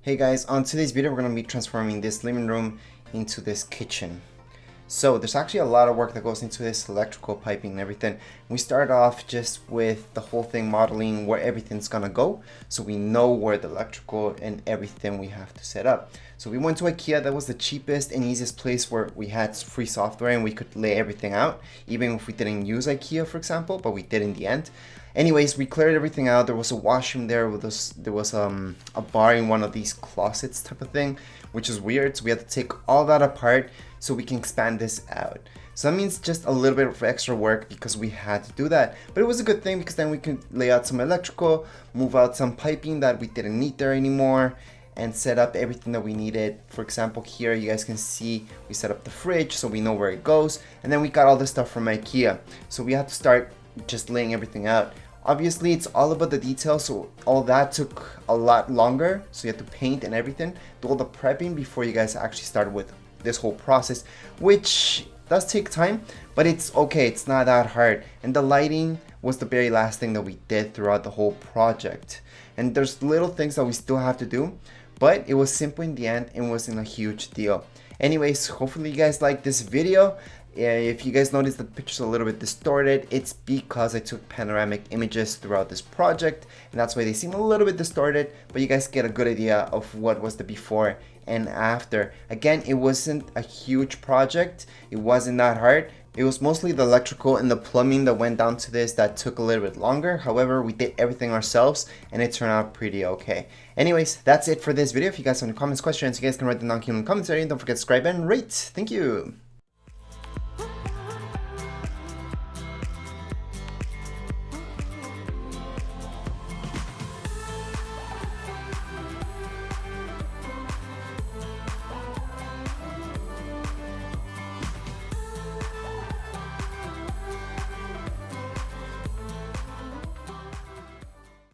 Hey guys, on today's video we're going to be transforming this living room into this kitchen. So there's actually a lot of work that goes into this electrical piping and everything. We start off just with the whole thing modeling where everything's gonna go, so we know where the electrical and everything we have to set up. So we went to IKEA. That was the cheapest and easiest place where we had free software and we could lay everything out, even if we didn't use IKEA, for example, but we did in the end. Anyways, we cleared everything out. There was a washroom there. There was a bar in one of these closets type of thing, which is weird. So we had to take all that apart so we can expand this out. So that means just a little bit of extra work because we had to do that. But it was a good thing because then we could lay out some electrical, move out some piping that we didn't need there anymore, and set up everything that we needed. For example, here you guys can see we set up the fridge so we know where it goes. And then we got all this stuff from IKEA. So we had to start just laying everything out. Obviously, it's all about the details, so all that took a lot longer. So you have to paint and everything, do all the prepping before you guys actually start with this whole process, which does take time, but it's okay. It's not that hard. And the lighting was the very last thing that we did throughout the whole project. And there's little things that we still have to do, but it was simple in the end and wasn't a huge deal. Anyways, hopefully you guys like this video. If you guys notice that the picture's a little bit distorted, it's because I took panoramic images throughout this project, and that's why they seem a little bit distorted, but you guys get a good idea of what was the before and after. Again, it wasn't a huge project. It wasn't that hard. It was mostly the electrical and the plumbing that went down to this that took a little bit longer. However, we did everything ourselves and it turned out pretty okay. Anyways, that's it for this video. If you guys have any comments, questions, you guys can write them down in the comments area. Don't forget to subscribe and rate. Thank you.